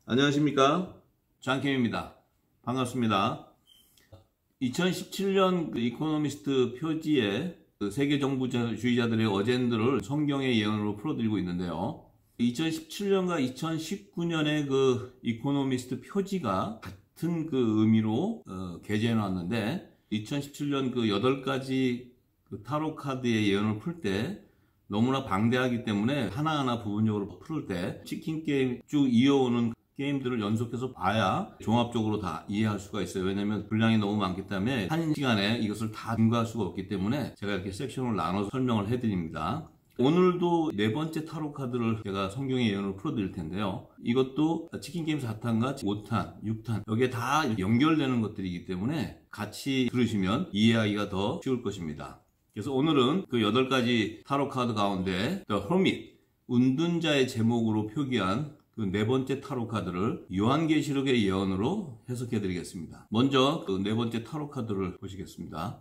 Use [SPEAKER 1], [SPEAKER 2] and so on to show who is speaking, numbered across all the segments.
[SPEAKER 1] 안녕하십니까, 장캠입니다. 반갑습니다. 2017년 이코노미스트 표지에 세계 정부주의자들의 어젠더를 성경의 예언으로 풀어드리고 있는데요. 2017년과 2019년의 이코노미스트 표지가 같은 의미로 게재해 놨는데, 2017년 8가지 타로 카드의 예언을 풀 때 너무나 방대하기 때문에 하나하나 부분적으로 풀을 때 치킨 게임 쭉 이어오는 게임들을 연속해서 봐야 종합적으로 다 이해할 수가 있어요. 왜냐면 분량이 너무 많기 때문에 한 시간에 이것을 다 증가할 수가 없기 때문에 제가 이렇게 섹션을 나눠서 설명을 해드립니다. 오늘도 네 번째 타로 카드를 제가 성경의 예언을 풀어드릴 텐데요. 이것도 치킨게임 4탄과 5탄, 6탄 여기에 다 연결되는 것들이기 때문에 같이 들으시면 이해하기가 더 쉬울 것입니다. 그래서 오늘은 8가지 타로 카드 가운데 The Hermit, 운둔자의 제목으로 표기한 네 번째 타로 카드를 요한계시록의 예언으로 해석해 드리겠습니다. 먼저 네 번째 타로 카드를 보시겠습니다.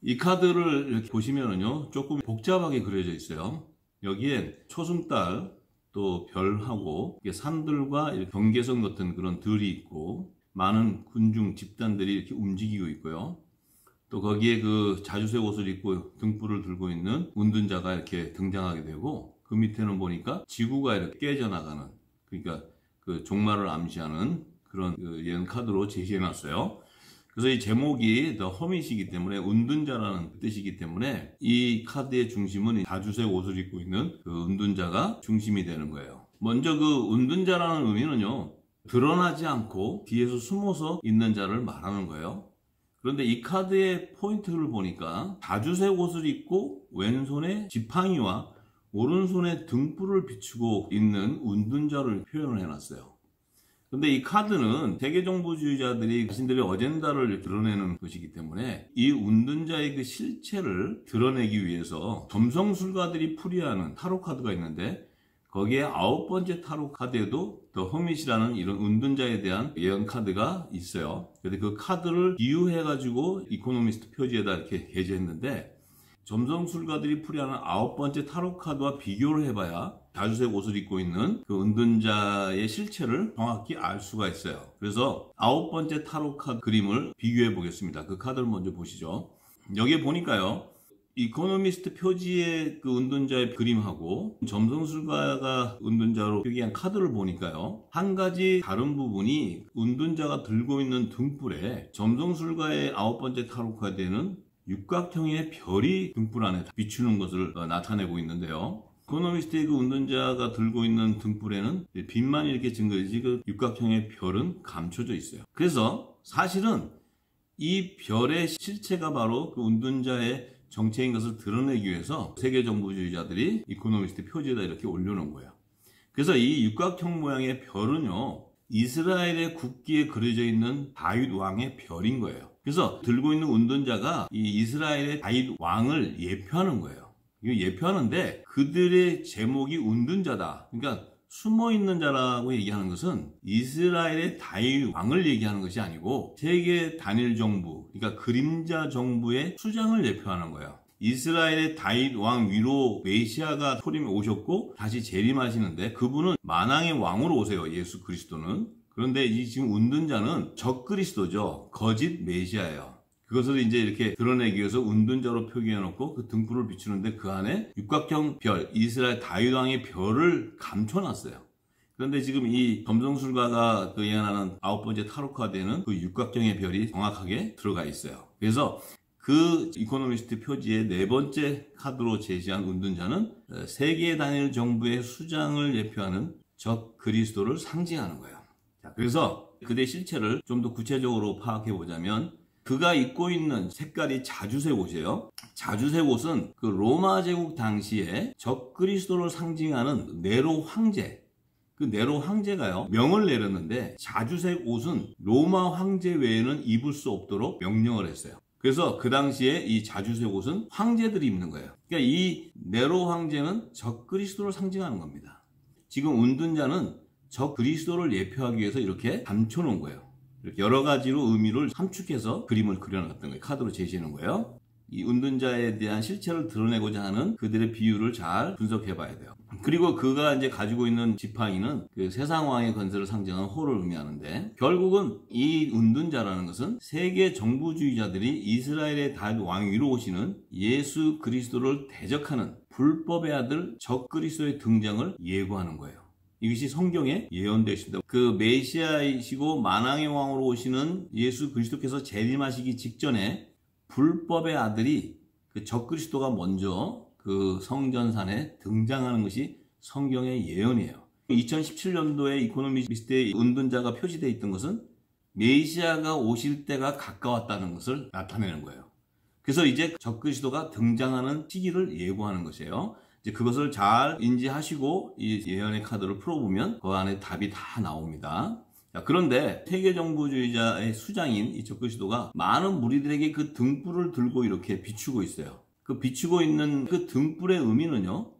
[SPEAKER 1] 이 카드를 이렇게 보시면은요, 조금 복잡하게 그려져 있어요. 여기엔 초승달, 또 별하고 산들과 경계선 같은 그런 들이 있고, 많은 군중 집단들이 이렇게 움직이고 있고요. 또 거기에 자주색 옷을 입고 등불을 들고 있는 운둔자가 이렇게 등장하게 되고, 그 밑에는 보니까 지구가 이렇게 깨져나가는, 그러니까 종말을 암시하는 그런 예언 카드로 제시해 놨어요. 그래서 이 제목이 The Hermit이기 때문에 운둔자라는 뜻이기 때문에 이 카드의 중심은 자주색 옷을 입고 있는 운둔자가 중심이 되는 거예요. 먼저 운둔자라는 의미는요, 드러나지 않고 뒤에서 숨어서 있는 자를 말하는 거예요. 그런데 이 카드의 포인트를 보니까 자주색 옷을 입고 왼손에 지팡이와 오른손에 등불을 비추고 있는 운둔자를 표현을 해놨어요. 근데 이 카드는 세계정부주의자들이 자신들의 어젠다를 드러내는 것이기 때문에 이 운둔자의 실체를 드러내기 위해서 점성술가들이 풀이하는 타로 카드가 있는데, 거기에 9번째 타로 카드에도 더 허밋이라는 이런 운둔자에 대한 예언 카드가 있어요. 그런데 그 카드를 비유해가지고 이코노미스트 표지에다 이렇게 게재했는데, 점성술가들이 풀이하는 9번째 타로 카드와 비교를 해봐야 자주색 옷을 입고 있는 운둔자의 실체를 정확히 알 수가 있어요. 그래서 9번째 타로 카드 그림을 비교해 보겠습니다. 그 카드를 먼저 보시죠. 여기에 보니까요, 이코노미스트 표지의 운둔자의 그림하고 점성술가가 운둔자로 표기한 카드를 보니까요, 한 가지 다른 부분이 운둔자가 들고 있는 등불에 점성술가의 9번째 타로 카드에는 육각형의 별이 등불 안에 비추는 것을 나타내고 있는데요. 이코노미스트의 운둔자가 들고 있는 등불에는 빛만 이렇게 증거되지 육각형의 별은 감춰져 있어요. 그래서 사실은 이 별의 실체가 바로 운둔자의 정체인 것을 드러내기 위해서 세계정부주의자들이 이코노미스트 표지에다 이렇게 올려놓은 거예요. 그래서 이 육각형 모양의 별은요, 이스라엘의 국기에 그려져 있는 다윗 왕의 별인 거예요. 그래서 들고 있는 운둔자가 이 이스라엘의 다윗 왕을 예표하는 거예요. 이거 예표하는데 그들의 제목이 운둔자다. 그러니까 숨어있는 자라고 얘기하는 것은 이스라엘의 다윗 왕을 얘기하는 것이 아니고 세계 단일 정부, 그러니까 그림자 정부의 수장을 예표하는 거예요. 이스라엘의 다윗 왕 위로 메시아가 소림에 오셨고 다시 재림하시는데, 그분은 만왕의 왕으로 오세요, 예수 그리스도는. 그런데 이 지금 운둔자는 적그리스도죠. 거짓 메시아예요. 그것을 이제 이렇게 드러내기 위해서 운둔자로 표기해놓고 그 등불을 비추는데 그 안에 육각형 별, 이스라엘 다윗 왕의 별을 감춰놨어요. 그런데 지금 이 점성술가가 예언하는 9번째 타로 카드에는 그 육각형의 별이 정확하게 들어가 있어요. 그래서 이코노미스트 표지의 네 번째 카드로 제시한 운둔자는 세계 단일 정부의 수장을 예표하는 적 그리스도를 상징하는 거예요. 자, 그래서 그의 실체를 좀 더 구체적으로 파악해 보자면, 그가 입고 있는 색깔이 자주색 옷이에요. 자주색 옷은 로마 제국 당시에 적 그리스도를 상징하는 네로 황제, 네로 황제가요, 명을 내렸는데 자주색 옷은 로마 황제 외에는 입을 수 없도록 명령을 했어요. 그래서 그 당시에 이 자주색 옷은 황제들이 입는 거예요. 그러니까 이 네로 황제는 적 그리스도를 상징하는 겁니다. 지금 운둔자는 적 그리스도를 예표하기 위해서 이렇게 감춰놓은 거예요. 이렇게 여러 가지로 의미를 함축해서 그림을 그려놨던 거예요. 카드로 제시하는 거예요. 이 은둔자에 대한 실체를 드러내고자 하는 그들의 비유를 잘 분석해 봐야 돼요. 그리고 그가 이제 가지고 있는 지팡이는 그 세상 왕의 건설을 상징하는 호를 의미하는데, 결국은 이 은둔자라는 것은 세계 정부주의자들이 이스라엘의 다윗 왕 위로 오시는 예수 그리스도를 대적하는 불법의 아들 적 그리스도의 등장을 예고하는 거예요. 이것이 성경에 예언되어 있습니다. 그 메시아이시고 만왕의 왕으로 오시는 예수 그리스도께서 재림하시기 직전에 불법의 아들이 그 적 그리스도가 먼저 그 성전산에 등장하는 것이 성경의 예언이에요. 2017년도에 이코노미스트의 은둔자가 표시되어 있던 것은 메시아가 오실 때가 가까웠다는 것을 나타내는 거예요. 그래서 이제 적 그리스도가 등장하는 시기를 예고하는 것이에요. 이제 그것을 잘 인지하시고 이 예언의 카드를 풀어보면 그 안에 답이 다 나옵니다. 자, 그런데 세계정부주의자의 수장인 이 적 그리스도가 많은 무리들에게 그 등불을 들고 이렇게 비추고 있어요. 그 비추고 있는 그 등불의 의미는요,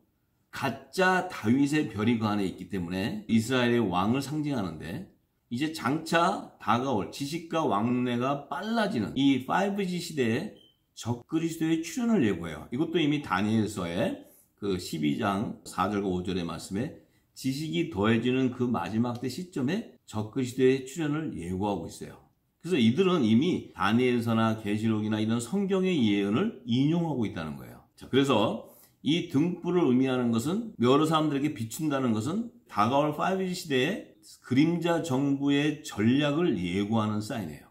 [SPEAKER 1] 가짜 다윗의 별이 그 안에 있기 때문에 이스라엘의 왕을 상징하는데, 이제 장차 다가올 지식과 왕래가 빨라지는 이 5G 시대에 적 그리스도의 출현을 예고해요. 이것도 이미 다니엘서의 그 12장 4절과 5절의 말씀에 지식이 더해지는 그 마지막 때 시점에 적 그리스도의 출현을 예고하고 있어요. 그래서 이들은 이미 다니엘서나 계시록이나 이런 성경의 예언을 인용하고 있다는 거예요. 자, 그래서 이 등불을 의미하는 것은, 여러 사람들에게 비춘다는 것은 다가올 5G 시대에 그림자 정부의 전략을 예고하는 사인이에요.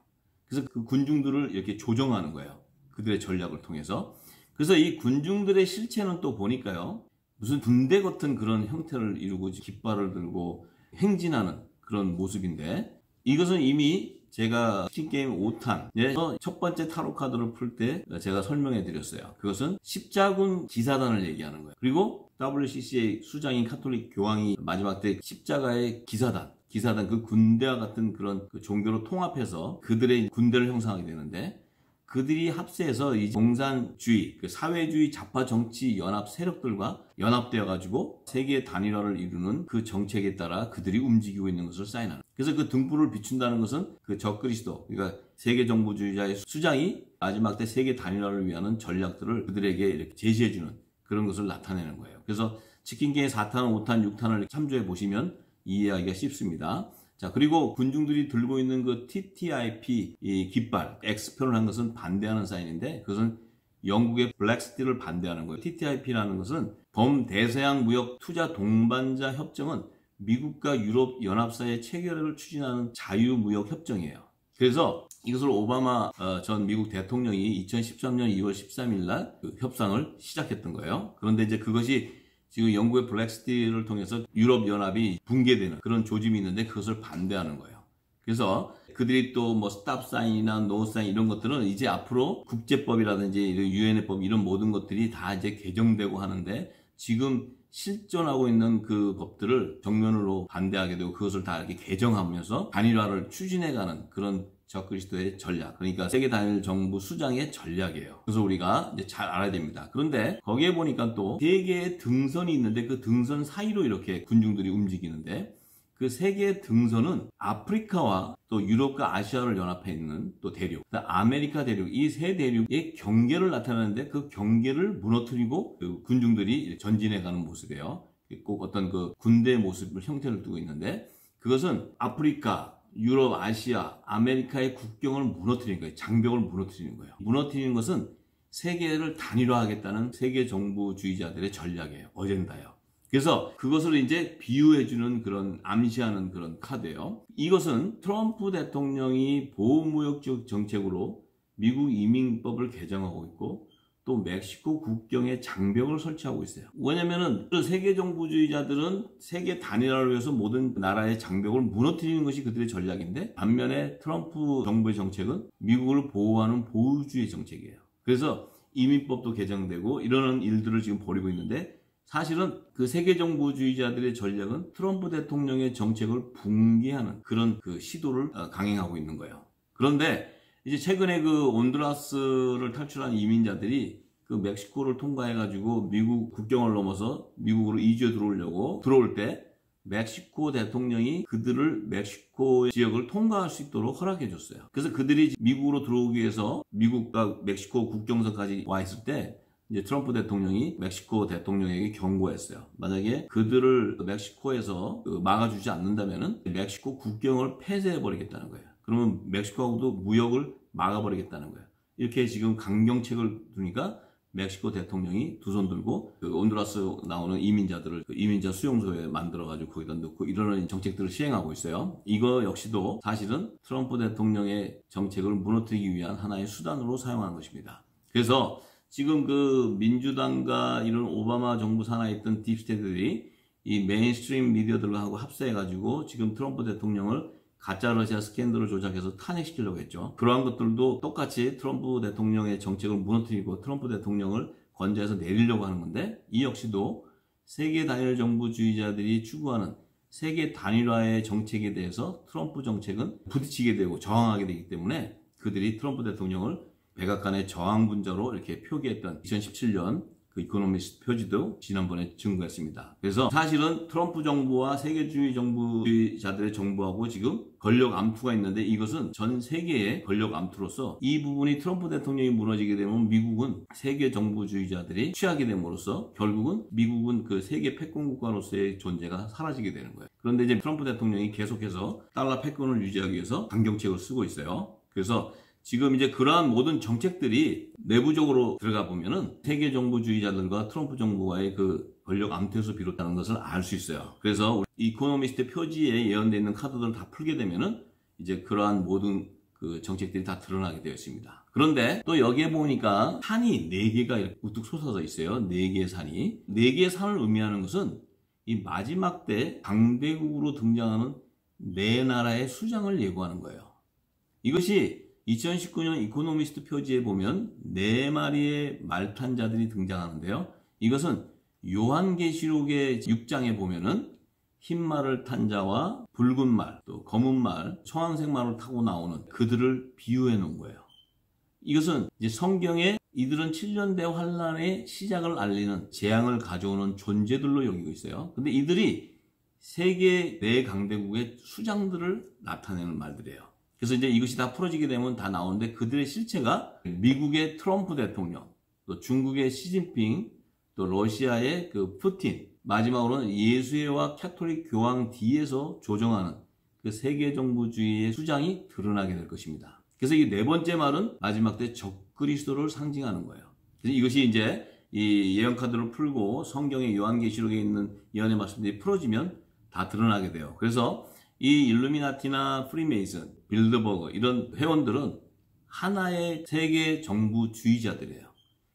[SPEAKER 1] 그래서 그 군중들을 이렇게 조정하는 거예요. 그들의 전략을 통해서. 그래서 이 군중들의 실체는 또 보니까요, 무슨 군대 같은 그런 형태를 이루고 깃발을 들고 행진하는 그런 모습인데, 이것은 이미 제가 치킨게임 5탄에서 첫 번째 타로 카드를 풀 때 제가 설명해 드렸어요. 그것은 십자군 기사단을 얘기하는 거예요. 그리고 WCC의 수장인 카톨릭 교황이 마지막 때 십자가의 기사단 그 군대와 같은 그런 그 종교로 통합해서 그들의 군대를 형성하게 되는데, 그들이 합세해서 이 공산주의, 그 사회주의 좌파 정치 연합 세력들과 연합되어 가지고 세계 단일화를 이루는 그 정책에 따라 그들이 움직이고 있는 것을 사인하는. 그래서 그 등불을 비춘다는 것은 그 적 그리스도, 그러니까 세계 정부주의자의 수장이 마지막 때 세계 단일화를 위한 전략들을 그들에게 이렇게 제시해주는 그런 것을 나타내는 거예요. 그래서 치킨게임 4탄, 5탄, 6탄을 참조해 보시면 이해하기가 쉽습니다. 자, 그리고 군중들이 들고 있는 그 TTIP 이 깃발, X표를 한 것은 반대하는 사인인데, 그것은 영국의 블랙스틸을 반대하는 거예요. TTIP라는 것은 범대서양 무역 투자 동반자 협정은 미국과 유럽 연합사의 체결을 추진하는 자유무역 협정이에요. 그래서 이것을 오바마 전 미국 대통령이 2013년 2월 13일 날 그 협상을 시작했던 거예요. 그런데 이제 그것이 지금 영국의 블랙스틸을 통해서 유럽연합이 붕괴되는 그런 조짐이 있는데, 그것을 반대하는 거예요. 그래서 그들이 또 뭐 스탑사인이나 노사인 이런 것들은 이제 앞으로 국제법이라든지 유엔의 법 이런 모든 것들이 다 이제 개정되고 하는데, 지금 실존하고 있는 그 법들을 정면으로 반대하게 되고 그것을 다 이렇게 개정하면서 단일화를 추진해가는 그런 적 그리스도의 전략, 그러니까 세계 단일 정부 수장의 전략이에요. 그래서 우리가 이제 잘 알아야 됩니다. 그런데 거기에 보니까 또 세 개의 등선이 있는데, 그 등선 사이로 이렇게 군중들이 움직이는데, 그 세 개의 등선은 아프리카와 또 유럽과 아시아를 연합해 있는 또 대륙, 아메리카 대륙, 이 세 대륙의 경계를 나타내는데, 그 경계를 무너뜨리고 그 군중들이 전진해가는 모습이에요. 꼭 어떤 그 군대의 모습을 형태를 두고 있는데, 그것은 아프리카, 유럽, 아시아, 아메리카의 국경을 무너뜨리는 거예요. 장벽을 무너뜨리는 거예요. 무너뜨리는 것은 세계를 단일화하겠다는 세계 정부주의자들의 전략이에요. 어젠다예요. 그래서 그것을 이제 비유해주는 그런, 암시하는 그런 카드예요. 이것은 트럼프 대통령이 보호무역적 정책으로 미국 이민법을 개정하고 있고, 또 멕시코 국경에 장벽을 설치하고 있어요. 왜냐면은 세계 정부주의자들은 세계 단일화를 위해서 모든 나라의 장벽을 무너뜨리는 것이 그들의 전략인데, 반면에 트럼프 정부의 정책은 미국을 보호하는 보호주의 정책이에요. 그래서 이민법도 개정되고 이러는 일들을 지금 벌이고 있는데, 사실은 그 세계 정부주의자들의 전략은 트럼프 대통령의 정책을 붕괴하는 그런 그 시도를 강행하고 있는 거예요. 그런데 이제 최근에 그 온두라스를 탈출한 이민자들이 그 멕시코를 통과해가지고 미국 국경을 넘어서 미국으로 이주해 들어올 때, 멕시코 대통령이 그들을 멕시코 지역을 통과할 수 있도록 허락해 줬어요. 그래서 그들이 미국으로 들어오기 위해서 미국과 멕시코 국경선까지 와 있을 때 이제 트럼프 대통령이 멕시코 대통령에게 경고했어요. 만약에 그들을 멕시코에서 막아주지 않는다면은 멕시코 국경을 폐쇄해 버리겠다는 거예요. 그러면 멕시코하고도 무역을 막아버리겠다는 거예요. 이렇게 지금 강경책을 두니까 멕시코 대통령이 두 손 들고 온두라스 나오는 이민자들을 이민자 수용소에 만들어가지고 거기다 넣고 이런 정책들을 시행하고 있어요. 이거 역시도 사실은 트럼프 대통령의 정책을 무너뜨리기 위한 하나의 수단으로 사용하는 것입니다. 그래서 지금 그 민주당과 이런 오바마 정부 산하에 있던 딥스테이트들이 이 메인스트림 미디어들하고 합세해가지고 지금 트럼프 대통령을 가짜 러시아 스캔들을 조작해서 탄핵시키려고 했죠. 그러한 것들도 똑같이 트럼프 대통령의 정책을 무너뜨리고 트럼프 대통령을 건재해서 내리려고 하는 건데, 이 역시도 세계 단일 정부주의자들이 추구하는 세계 단일화의 정책에 대해서 트럼프 정책은 부딪히게 되고 저항하게 되기 때문에 그들이 트럼프 대통령을 백악관의 저항분자로 이렇게 표기했던 2017년 그 이코노미스트 표지도 지난번에 증거했습니다. 그래서 사실은 트럼프 정부와 세계주의 정부주의자들의 정부하고 지금 권력 암투가 있는데, 이것은 전 세계의 권력 암투로서 이 부분이 트럼프 대통령이 무너지게 되면 미국은 세계 정부주의자들이 취하게 됨으로써 결국은 미국은 그 세계 패권국가로서의 존재가 사라지게 되는 거예요. 그런데 이제 트럼프 대통령이 계속해서 달러 패권을 유지하기 위해서 강경책을 쓰고 있어요. 그래서 지금 이제 그러한 모든 정책들이 내부적으로 들어가 보면은 세계 정부주의자들과 트럼프 정부와의 그 권력 암투에서 비롯하는 것을 알 수 있어요. 그래서 이코노미스트 표지에 예언되어 있는 카드들을 다 풀게 되면은 이제 그러한 모든 그 정책들이 다 드러나게 되어 있습니다. 그런데 또 여기에 보니까 산이 4개가 이렇게 우뚝 솟아져 있어요. 4개의 산이. 4개의 산을 의미하는 것은 이 마지막 때 강대국으로 등장하는 4나라의 수장을 예고하는 거예요. 이것이 2019년 이코노미스트 표지에 보면 4마리의 말탄자들이 등장하는데요. 이것은 요한계시록의 6장에 보면은 흰 말을 탄 자와 붉은 말, 또 검은 말, 청황색 말을 타고 나오는 그들을 비유해 놓은 거예요. 이것은 이제 성경에 이들은 7년대 환란의 시작을 알리는 재앙을 가져오는 존재들로 여기고 있어요. 근데 이들이 세계 4강대국의 수장들을 나타내는 말들이에요. 그래서 이제 이것이 다 풀어지게 되면 다 나오는데, 그들의 실체가 미국의 트럼프 대통령, 또 중국의 시진핑, 또 러시아의 그 푸틴, 마지막으로는 예수회와 캐톨릭 교황 뒤에서 조정하는 그 세계 정부주의의 수장이 드러나게 될 것입니다. 그래서 이 4번째 말은 마지막 때 적그리스도를 상징하는 거예요. 그래서 이것이 이제 이 예언 카드를 풀고 성경의 요한계시록에 있는 예언의 말씀들이 풀어지면 다 드러나게 돼요. 그래서 이 일루미나티나 프리메이슨, 빌드버그 이런 회원들은 하나의 세계 정부주의자들이에요.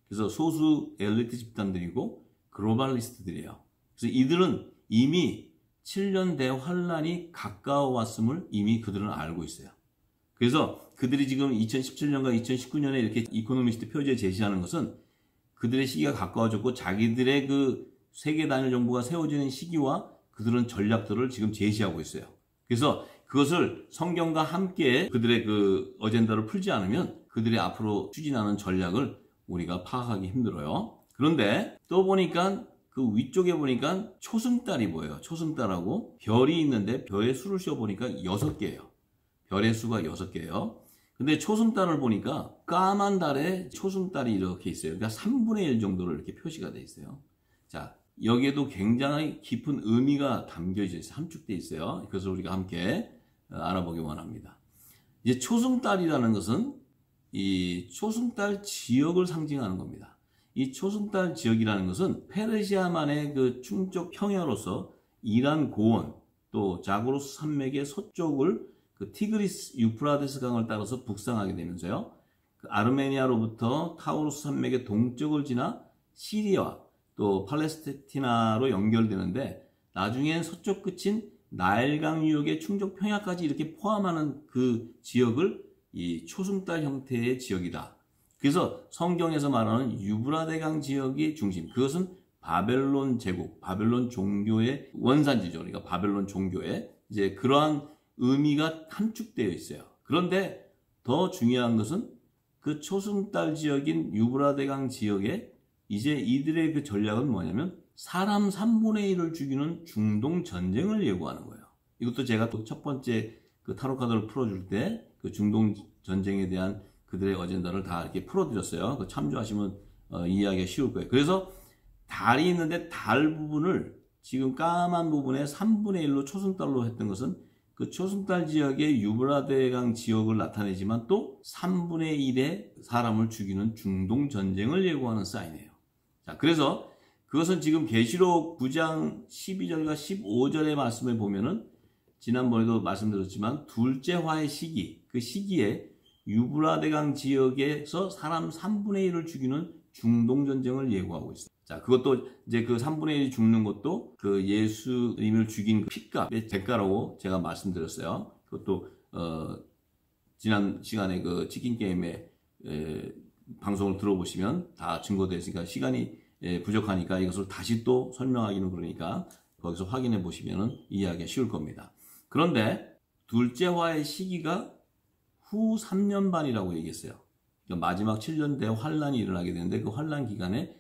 [SPEAKER 1] 그래서 소수 엘리트 집단들이고 글로벌리스트들이에요. 그래서 이들은 이미 7년 대환란이 가까워 왔음을 이미 그들은 알고 있어요. 그래서 그들이 지금 2017년과 2019년에 이렇게 이코노미스트 표지에 제시하는 것은 그들의 시기가 가까워졌고 자기들의 그 세계 단일 정부가 세워지는 시기와 그들은 전략들을 지금 제시하고 있어요. 그래서 그것을 성경과 함께 그들의 그 어젠다를 풀지 않으면 그들이 앞으로 추진하는 전략을 우리가 파악하기 힘들어요. 그런데 또 보니까 그 위쪽에 보니까 초승달이 보여요. 초승달하고 별이 있는데 별의 수를 씌워보니까 6개예요. 별의 수가 6개예요. 근데 초승달을 보니까 까만 달에 초승달이 이렇게 있어요. 그러니까 3분의 1 정도로 이렇게 표시가 되어 있어요. 자, 여기에도 굉장히 깊은 의미가 담겨져 있어요. 함축되어 있어요. 그래서 우리가 함께 알아보기 원합니다. 이제 초승달이라는 것은 이 초승달 지역을 상징하는 겁니다. 이 초승달 지역이라는 것은 페르시아만의 그 충족 평야로서 이란 고원, 또 자그로스 산맥의 서쪽을 그 티그리스 유프라데스 강을 따라서 북상하게 되면서요, 그 아르메니아로부터 타우루스 산맥의 동쪽을 지나 시리아 또 팔레스티나로 연결되는데, 나중엔 서쪽 끝인 나일강 유역의 충족 평야까지 이렇게 포함하는 그 지역을 이 초승달 형태의 지역이다. 그래서 성경에서 말하는 유브라데강 지역이 중심, 그것은 바벨론 제국, 바벨론 종교의 원산지죠. 그러니까 바벨론 종교의 이제 그러한 의미가 함축되어 있어요. 그런데 더 중요한 것은 그 초승달 지역인 유브라데강 지역에 이제 이들의 그 전략은 뭐냐면 사람 3분의 1을 죽이는 중동 전쟁을 예고하는 거예요. 이것도 제가 또 첫 번째 그 타로 카드를 풀어줄 때 그 중동 전쟁에 대한 그들의 어젠다를 다 이렇게 풀어드렸어요. 그 참조하시면 이해하기가 쉬울 거예요. 그래서 달이 있는데 달 부분을 지금 까만 부분에 3분의 1로 초승달로 했던 것은 그 초승달 지역의 유브라데강 지역을 나타내지만 또 3분의 1의 사람을 죽이는 중동 전쟁을 예고하는 사인이에요. 자, 그래서 그것은 지금 계시록 9장 12절과 15절의 말씀을 보면은 지난번에도 말씀드렸지만 둘째 화의 시기, 그 시기에 유브라데강 지역에서 사람 3분의 1을 죽이는 중동 전쟁을 예고하고 있어요. 자, 그것도 이제 그 3분의 1이 죽는 것도 그 예수님을 죽인 핏값의 대가라고 제가 말씀드렸어요. 그것도 지난 시간에 그 치킨 게임의 방송을 들어보시면 다 증거되어 있으니까 시간이 부족하니까 이것을 다시 또 설명하기는 그러니까 거기서 확인해 보시면 이해하기가 쉬울 겁니다. 그런데 둘째 화의 시기가 후 3년 반이라고 얘기했어요. 그러니까 마지막 7년 대 환란이 일어나게 되는데 그 환란 기간에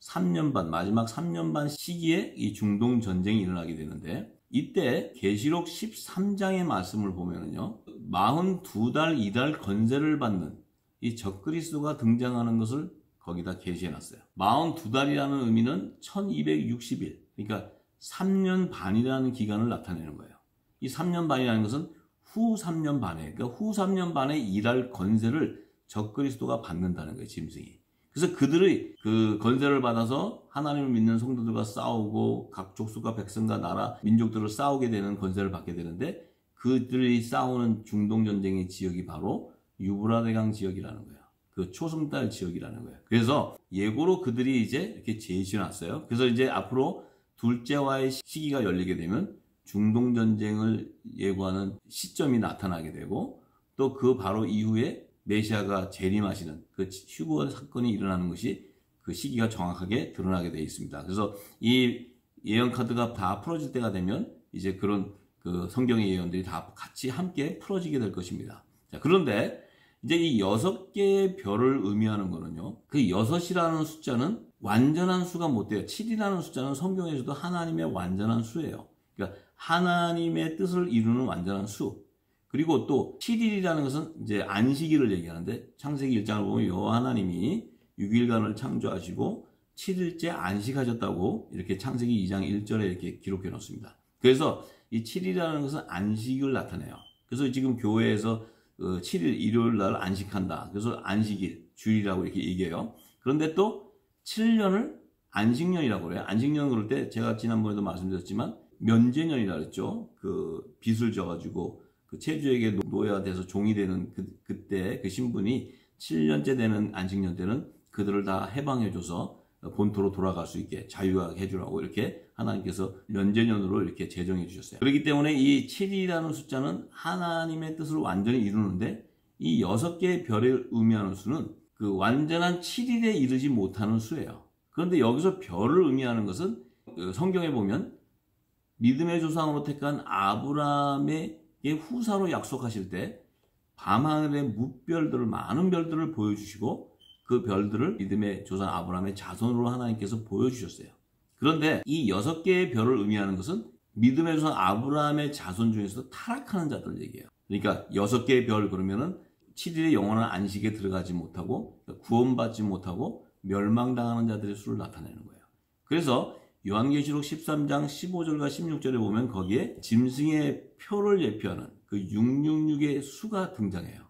[SPEAKER 1] 3년 반, 마지막 3년 반 시기에 이 중동 전쟁이 일어나게 되는데 이때 계시록 13장의 말씀을 보면은요, 42달 2달 건세를 받는 이 적그리스도가 등장하는 것을 거기다 게시해 놨어요. 42달이라는 의미는 1260일, 그러니까 3년 반이라는 기간을 나타내는 거예요. 이 3년 반이라는 것은 후 3년 반에, 그러니까 후 3년 반에 일할 건세를 적그리스도가 받는다는 거예요, 짐승이. 그래서 그들의 그 건세를 받아서 하나님을 믿는 성도들과 싸우고 각 족속과 백성과 나라, 민족들을 싸우게 되는 건세를 받게 되는데 그들이 싸우는 중동 전쟁의 지역이 바로 유브라데강 지역이라는 거예요. 그 초승달 지역이라는 거예요. 그래서 예고로 그들이 이제 이렇게 제시해 놨어요. 그래서 이제 앞으로 둘째와의 시기가 열리게 되면 중동 전쟁을 예고하는 시점이 나타나게 되고 또 그 바로 이후에 메시아가 재림하시는 그 휴거 사건이 일어나는 것이 그 시기가 정확하게 드러나게 되어 있습니다. 그래서 이 예언 카드가 다 풀어질 때가 되면 이제 그런 그 성경의 예언들이 다 같이 함께 풀어지게 될 것입니다. 자, 그런데 이제 이 6개의 별을 의미하는 거는요, 그 6이라는 숫자는 완전한 수가 못 돼요. 7이라는 숫자는 성경에서도 하나님의 완전한 수예요. 그러니까 하나님의 뜻을 이루는 완전한 수. 그리고 또 7일이라는 것은 이제 안식일을 얘기하는데 창세기 1장을 보면 여호와 하나님이 6일간을 창조하시고 7일째 안식하셨다고 이렇게 창세기 2장 1절에 이렇게 기록해 놓습니다. 그래서 이 7일이라는 것은 안식을 나타내요. 그래서 지금 교회에서 7일 일요일 날 안식한다. 그래서 안식일, 주일이라고 이렇게 얘기해요. 그런데 또 7년을 안식년이라고 그래요. 안식년 그럴 때 제가 지난번에도 말씀드렸지만 면제년이라고 했죠. 그 빚을 져가지고 그 체주에게 노예가 돼서 종이 되는 그때 그 신분이 7년째 되는 안식년 때는 그들을 다 해방해줘서 본토로 돌아갈 수 있게 자유하게 해주라고 이렇게 하나님께서 면제년으로 이렇게 제정해 주셨어요. 그렇기 때문에 이 7이라는 숫자는 하나님의 뜻을 완전히 이루는데 이 6개의 별을 의미하는 수는 그 완전한 7일에 이르지 못하는 수예요. 그런데 여기서 별을 의미하는 것은 성경에 보면 믿음의 조상으로 택한 아브라함의 후사로 약속하실 때 밤하늘의 무별들을 많은 별들을 보여주시고 그 별들을 믿음의 조상 아브라함의 자손으로 하나님께서 보여주셨어요. 그런데 이 6개의 별을 의미하는 것은 믿음의 조상 아브라함의 자손 중에서도 타락하는 자들을 얘기해요. 그러니까 6개의 별 그러면은 7일의 영원한 안식에 들어가지 못하고 구원받지 못하고 멸망당하는 자들의 수를 나타내는 거예요. 그래서 요한계시록 13장 15절과 16절에 보면 거기에 짐승의 표를 예표하는 그 666의 수가 등장해요.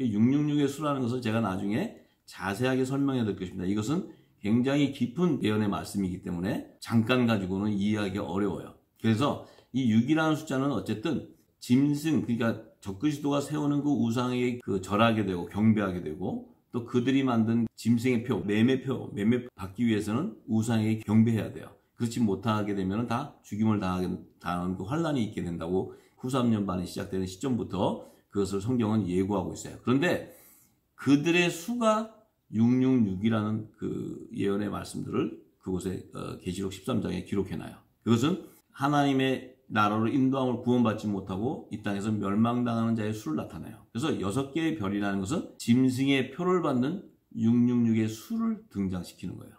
[SPEAKER 1] 666의 수라는 것은 제가 나중에 자세하게 설명해 드릴 것입니다. 이것은 굉장히 깊은 예언의 말씀이기 때문에 잠깐 가지고는 이해하기 어려워요. 그래서 이 6이라는 숫자는 어쨌든 짐승, 그러니까 적그리스도가 세우는 그 우상에게 그 절하게 되고 경배하게 되고 또 그들이 만든 짐승의 표, 매매 받기 위해서는 우상에게 경배해야 돼요. 그렇지 못하게 되면 다 죽임을 당하는 그 환란이 있게 된다고 후 3년 반에 시작되는 시점부터 그것을 성경은 예고하고 있어요. 그런데 그들의 수가 666이라는 그 예언의 말씀들을 그곳에 계시록 13장에 기록해놔요. 그것은 하나님의 나라로 인도함을 구원받지 못하고 이 땅에서 멸망당하는 자의 수를 나타내요. 그래서 6개의 별이라는 것은 짐승의 표를 받는 666의 수를 등장시키는 거예요.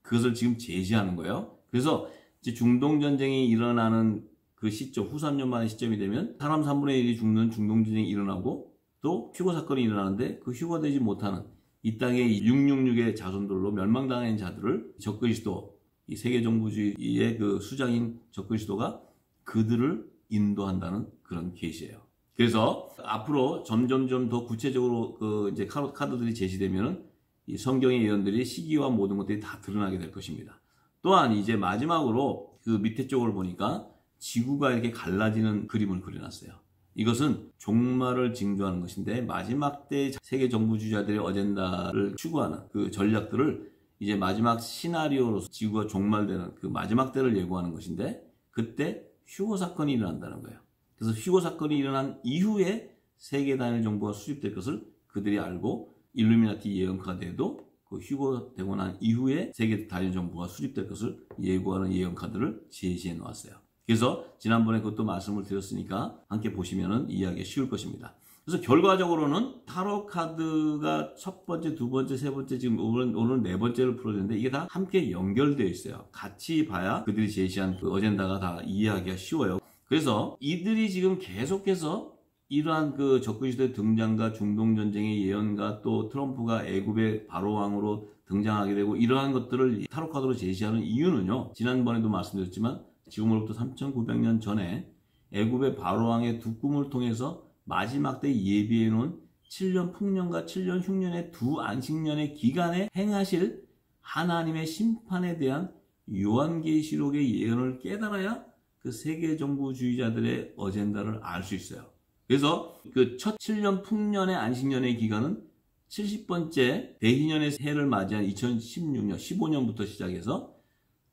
[SPEAKER 1] 그것을 지금 제시하는 거예요. 그래서 이제 중동전쟁이 일어나는 그 시점, 후 3년 만의 시점이 되면 사람 3분의 1이 죽는 중동전쟁이 일어나고 또 휴거 사건이 일어나는데 그 휴거되지 못하는 이 땅의 666의 자손들로 멸망당한 자들을 적그리스도, 이 세계정부주의의 그 수장인 적그리스도가 그들을 인도한다는 그런 계시예요. 그래서 앞으로 점점점 더 구체적으로 그 이제 카드들이 제시되면은 이 성경의 예언들이 시기와 모든 것들이 다 드러나게 될 것입니다. 또한 이제 마지막으로 그 밑에 쪽을 보니까 지구가 이렇게 갈라지는 그림을 그려놨어요. 이것은 종말을 징조하는 것인데 마지막 때 세계 정부주의자들의 어젠다를 추구하는 그 전략들을 이제 마지막 시나리오로서 지구가 종말되는 그 마지막 때를 예고하는 것인데 그때 휴거 사건이 일어난다는 거예요. 그래서 휴거 사건이 일어난 이후에 세계 단일 정부가 수립될 것을 그들이 알고 일루미나티 예언 카드에도 그 휴거되고 난 이후에 세계 단일 정부가 수립될 것을 예고하는 예언 카드를 제시해 놓았어요. 그래서 지난번에 그것도 말씀을 드렸으니까 함께 보시면은 이해하기 쉬울 것입니다. 그래서 결과적으로는 타로 카드가 첫 번째, 두 번째, 세 번째, 지금 오늘 네 번째를 풀어줬는데 이게 다 함께 연결되어 있어요. 같이 봐야 그들이 제시한 그 어젠다가 다 이해하기가 쉬워요. 그래서 이들이 지금 계속해서 이러한 그 적그리스도의 등장과 중동전쟁의 예언과 또 트럼프가 애굽의 바로왕으로 등장하게 되고 이러한 것들을 타로 카드로 제시하는 이유는요. 지난번에도 말씀드렸지만 지금으로부터 3900년 전에 애굽의 바로왕의 두 꿈을 통해서 마지막 때 예비해 놓은 7년 풍년과 7년 흉년의 두 안식년의 기간에 행하실 하나님의 심판에 대한 요한계시록의 예언을 깨달아야 그 세계정부주의자들의 어젠다를 알 수 있어요. 그래서 그 첫 7년 풍년의 안식년의 기간은 70번째 대희년의 해를 맞이한 2016년, 15년부터 시작해서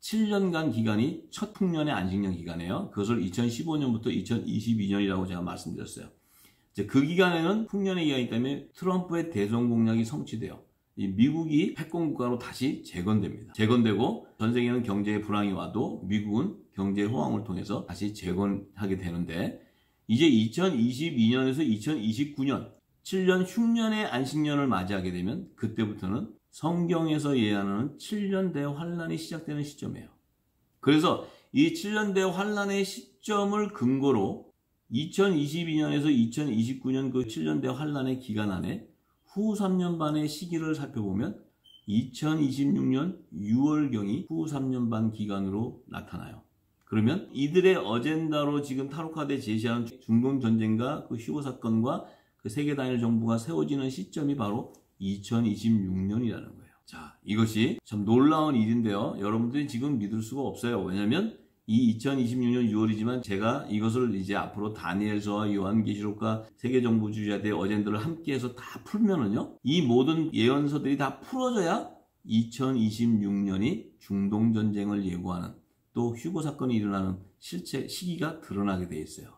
[SPEAKER 1] 7년간 기간이 첫 풍년의 안식년 기간이에요. 그것을 2015년부터 2022년이라고 제가 말씀드렸어요. 이제 그 기간에는 풍년의 기간이기 때문에 트럼프의 대선 공약이 성취돼요. 이 미국이 패권국가로 다시 재건됩니다. 재건되고 전 세계는 경제의 불황이 와도 미국은 경제의 호황을 통해서 다시 재건하게 되는데 이제 2022년에서 2029년 7년 흉년의 안식년을 맞이하게 되면 그때부터는 성경에서 예언하는 7년 대환란이 시작되는 시점이에요. 그래서 이 7년 대환란의 시점을 근거로 2022년에서 2029년 그 7년 대환란의 기간 안에 후 3년 반의 시기를 살펴보면 2026년 6월경이 후 3년 반 기간으로 나타나요. 그러면 이들의 어젠다로 지금 타로카드에 제시하는 중동전쟁과 그 휴거 사건과 그 세계 단일 정부가 세워지는 시점이 바로 2026년이라는 거예요. 자, 이것이 참 놀라운 일인데요. 여러분들이 지금 믿을 수가 없어요. 왜냐하면 이 2026년 6월이지만 제가 이것을 이제 앞으로 다니엘서와 요한계시록과 세계정부주의자들의 어젠다를 함께해서 다 풀면은요. 이 모든 예언서들이 다 풀어져야 2026년이 중동전쟁을 예고하는 또 휴거 사건이 일어나는 실제 시기가 드러나게 돼 있어요.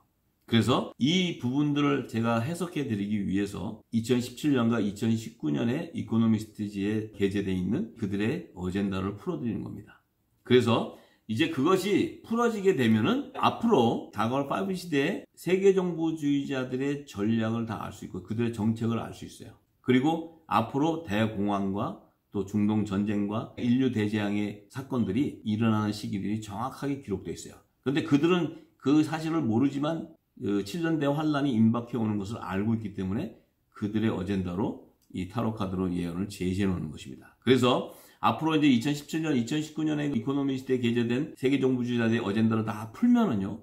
[SPEAKER 1] 그래서 이 부분들을 제가 해석해 드리기 위해서 2017년과 2019년에 이코노미스트지에 게재되어 있는 그들의 어젠다를 풀어드리는 겁니다. 그래서 이제 그것이 풀어지게 되면은 앞으로 다가올 5 시대에 세계정부주의자들의 전략을 다 알 수 있고 그들의 정책을 알 수 있어요. 그리고 앞으로 대공황과 또 중동전쟁과 인류 대재앙의 사건들이 일어나는 시기들이 정확하게 기록되어 있어요. 그런데 그들은 그 사실을 모르지만 7년 대환란이 임박해 오는 것을 알고 있기 때문에 그들의 어젠다로 이 타로카드로 예언을 제시해 놓는 것입니다. 그래서 앞으로 이제 2017년, 2019년에 이코노미스트에 게재된 세계정부주의자들의 어젠다를 다 풀면은요,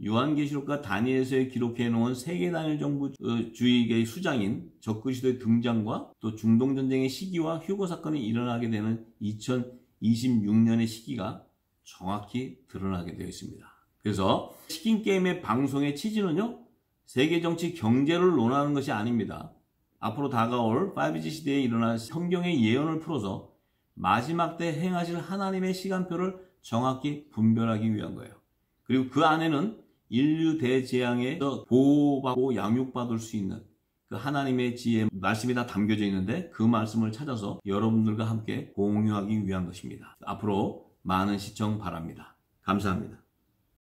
[SPEAKER 1] 요한계시록과 다니엘서에 기록해 놓은 세계 단일 정부주의의 수장인 적그리스도의 등장과 또 중동전쟁의 시기와 휴거 사건이 일어나게 되는 2026년의 시기가 정확히 드러나게 되어 있습니다. 그래서 치킨게임의 방송의 취지는요, 세계 정치 경제를 논하는 것이 아닙니다. 앞으로 다가올 5G 시대에 일어날 성경의 예언을 풀어서 마지막 때 행하실 하나님의 시간표를 정확히 분별하기 위한 거예요. 그리고 그 안에는 인류 대재앙에서 보호받고 양육받을 수 있는 그 하나님의 지혜 말씀이 다 담겨져 있는데 그 말씀을 찾아서 여러분들과 함께 공유하기 위한 것입니다. 앞으로 많은 시청 바랍니다. 감사합니다.